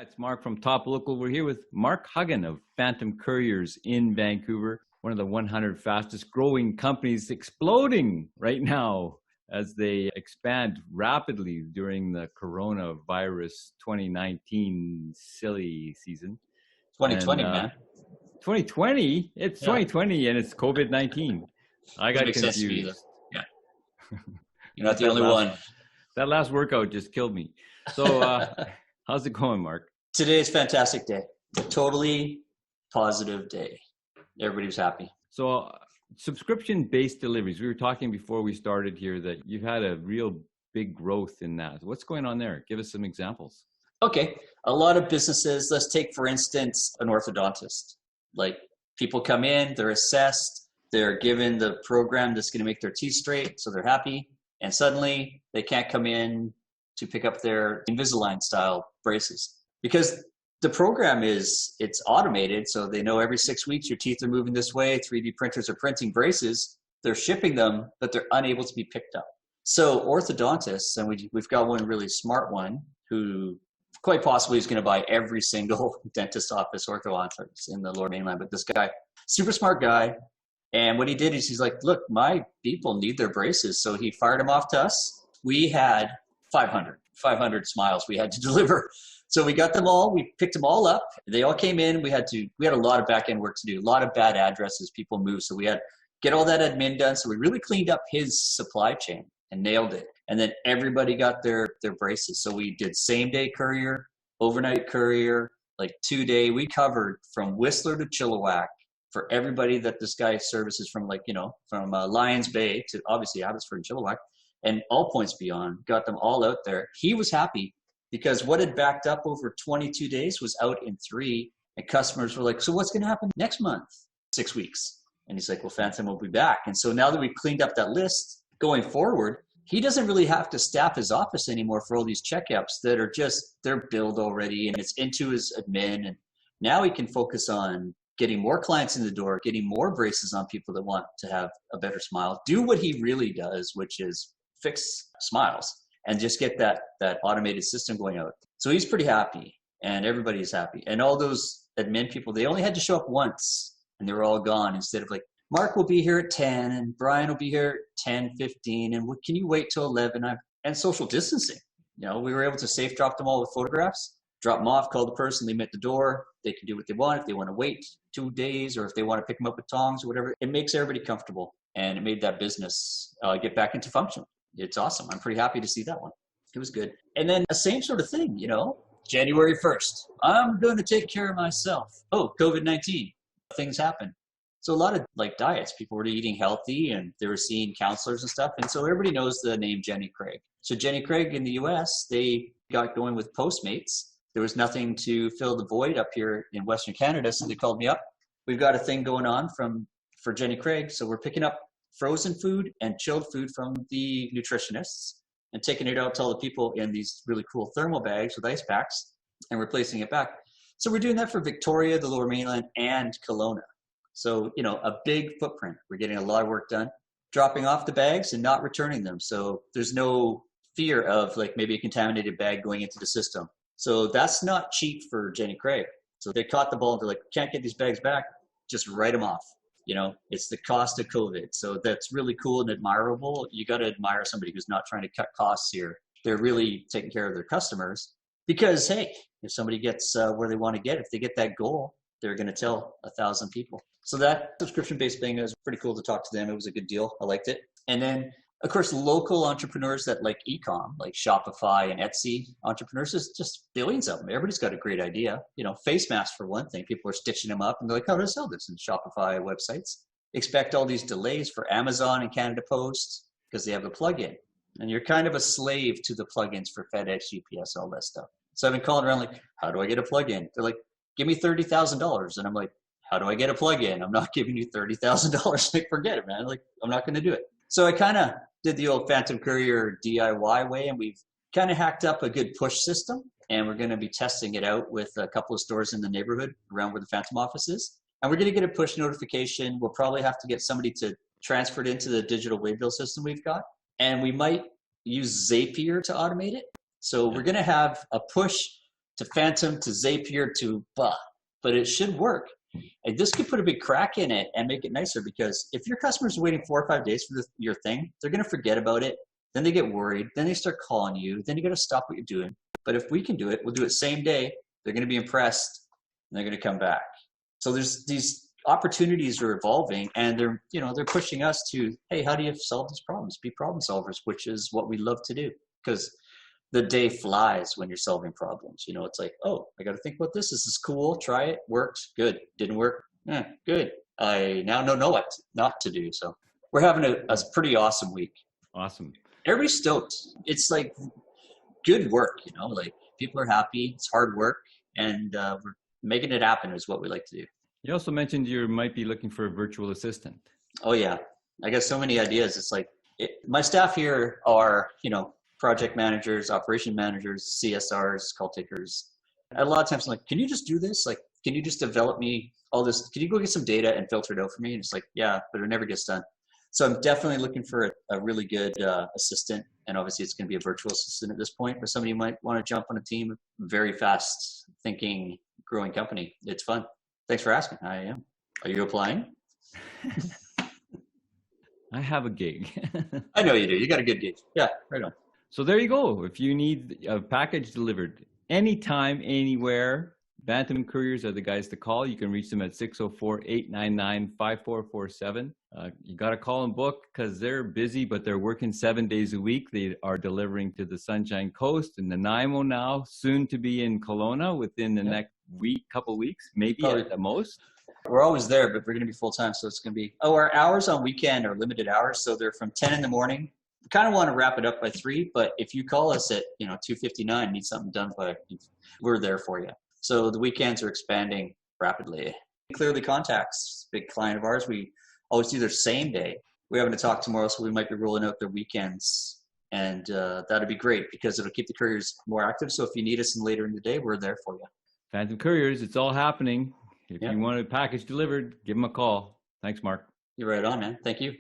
It's Mark from Top Local. We're here with Mark Huggan of Phantom Couriers in Vancouver, one of the 100 fastest growing companies, exploding right now as they expand rapidly during the coronavirus 2019 silly season. 2020, man. 2020? It's 2020 and it's COVID-19. I got confused. Yeah. You're not the only one. That last workout just killed me. So how's it going, Mark? Today is a fantastic day. A totally positive day. Everybody was happy. So subscription-based deliveries, we were talking before we started here that you've had a real big growth in that. What's going on there? Give us some examples. Okay. A lot of businesses, let's take, for instance, an orthodontist. Like, people come in, they're assessed, they're given the program that's going to make their teeth straight, so they're happy. And suddenly they can't come in to pick up their Invisalign style braces because the program it's automated. So they know every 6 weeks your teeth are moving this way. 3D printers are printing braces. They're shipping them, but they're unable to be picked up. So orthodontists, and we've got one really smart one who quite possibly is going to buy every single dentist office orthodontist in the Lower Mainland. But this guy, super smart guy. And what he did is he's like, look, my people need their braces. So he fired them off to us. We had 500 smiles we had to deliver. So we got them all, we picked them all up. They all came in. We had a lot of back end work to do, a lot of bad addresses, people moved. So we had to get all that admin done. So we really cleaned up his supply chain and nailed it. And then everybody got their braces. So we did same day courier, overnight courier, like 2 day. We covered from Whistler to Chilliwack for everybody that this guy services from from Lions Bay to obviously Abbotsford and Chilliwack and all points beyond, got them all out there. He was happy because what had backed up over 22 days was out in 3, and customers were like, so what's going to happen next month? 6 weeks. And he's like, well, Phantom will be back. And so now that we've cleaned up that list going forward, he doesn't really have to staff his office anymore for all these checkups that are they're billed already and it's into his admin. And now he can focus on getting more clients in the door, getting more braces on people that want to have a better smile, do what he really does, which is fix smiles and just get that automated system going out. So he's pretty happy and everybody's happy. And all those admin people, they only had to show up once and they were all gone instead of like, Mark will be here at 10 and Brian will be here at 10:15 and can you wait till 11? And social distancing. We were able to safe drop them all with photographs, drop them off, call the person, leave them at the door. They can do what they want. If they want to wait 2 days or if they want to pick them up with tongs or whatever, it makes everybody comfortable. And it made that business get back into function. It's awesome. I'm pretty happy to see that one. It was good. And then the same sort of thing, January 1st, I'm going to take care of myself. Oh, COVID-19, things happen. So a lot of diets, people were eating healthy and they were seeing counselors and stuff. And so everybody knows the name Jenny Craig. So Jenny Craig in the US, they got going with Postmates. There was nothing to fill the void up here in Western Canada. So they called me up. We've got a thing going on for Jenny Craig. So we're picking up frozen food and chilled food from the nutritionists and taking it out to all the people in these really cool thermal bags with ice packs and replacing it back. So we're doing that for Victoria, the Lower Mainland, and Kelowna. So, a big footprint. We're getting a lot of work done, dropping off the bags and not returning them. So there's no fear of maybe a contaminated bag going into the system. So that's not cheap for Jenny Craig. So they caught the ball and they're like, can't get these bags back, just write them off. It's the cost of COVID. So that's really cool and admirable. You got to admire somebody who's not trying to cut costs here. They're really taking care of their customers because, hey, if somebody gets where they want to get, if they get that goal, they're going to tell 1,000 people. So that subscription-based thing was pretty cool to talk to them. It was a good deal. I liked it. And then, of course, local entrepreneurs that like e-com, like Shopify and Etsy entrepreneurs, there's just billions of them. Everybody's got a great idea. Face masks for one thing. People are stitching them up and they're like, how do I sell this in Shopify websites? Expect all these delays for Amazon and Canada Post because they have a plugin. And you're kind of a slave to the plugins for FedEx, UPS, all that stuff. So I've been calling around like, how do I get a plugin? They're like, give me $30,000. And I'm like, how do I get a plugin? I'm not giving you $30,000. Like, forget it, man. Like, I'm not going to do it. So I kind of did the old Phantom Courier DIY way, and we've kind of hacked up a good push system. And we're going to be testing it out with a couple of stores in the neighborhood around where the Phantom office is. And we're going to get a push notification. We'll probably have to get somebody to transfer it into the digital waybill system we've got. And we might use Zapier to automate it. So we're going to have a push to Phantom to Zapier to bah, but it should work. And this could put a big crack in it and make it nicer, because if your customers are waiting 4 or 5 days for your thing, they're going to forget about it. Then they get worried. Then they start calling you. Then you got to stop what you're doing. But if we can do it, we'll do it same day. They're going to be impressed and they're going to come back. So there's these opportunities are evolving, and they're pushing us to, hey, how do you solve these problems? Be problem solvers, which is what we love to do, because the day flies when you're solving problems. It's like, oh, I got to think about this. This is cool. Try it. Worked. Good. Didn't work. Good. I now know what not to do. So we're having a pretty awesome week. Awesome. Everybody's stoked. It's like good work, like people are happy. It's hard work, and we're making it happen is what we like to do. You also mentioned you might be looking for a virtual assistant. Oh yeah. I got so many ideas. It's like my staff here are, project managers, operation managers, CSRs, call takers. A lot of times I'm like, can you just do this? Like, can you just develop me all this? Can you go get some data and filter it out for me? And it's like, yeah, but it never gets done. So I'm definitely looking for a really good assistant. And obviously it's going to be a virtual assistant at this point, but somebody might want to jump on a team, very fast thinking, growing company. It's fun. Thanks for asking. I am. Are you applying? I have a gig. I know you do. You got a good gig. Yeah, right on. So there you go. If you need a package delivered anytime, anywhere, Bantam Couriers are the guys to call. You can reach them at 604-899-5447. You got to call and book because they're busy, but they're working 7 days a week. They are delivering to the Sunshine Coast and Nanaimo now, soon to be in Kelowna within the next couple weeks, maybe at the most. We're always there, but we're going to be full time. So it's going to be, our hours on weekend are limited hours. So they're from 10 in the morning. We kind of want to wrap it up by 3, but if you call us at 2:59, need something done by, we're there for you. So the weekends are expanding rapidly. Clearly Contacts, big client of ours. We always do their same day. We're having to talk tomorrow, so we might be rolling out their weekends, and that'd be great because it'll keep the couriers more active. So if you need us later in the day, we're there for you. Phantom Couriers, it's all happening. If you want a package delivered, give them a call. Thanks, Mark. You're right on, man. Thank you.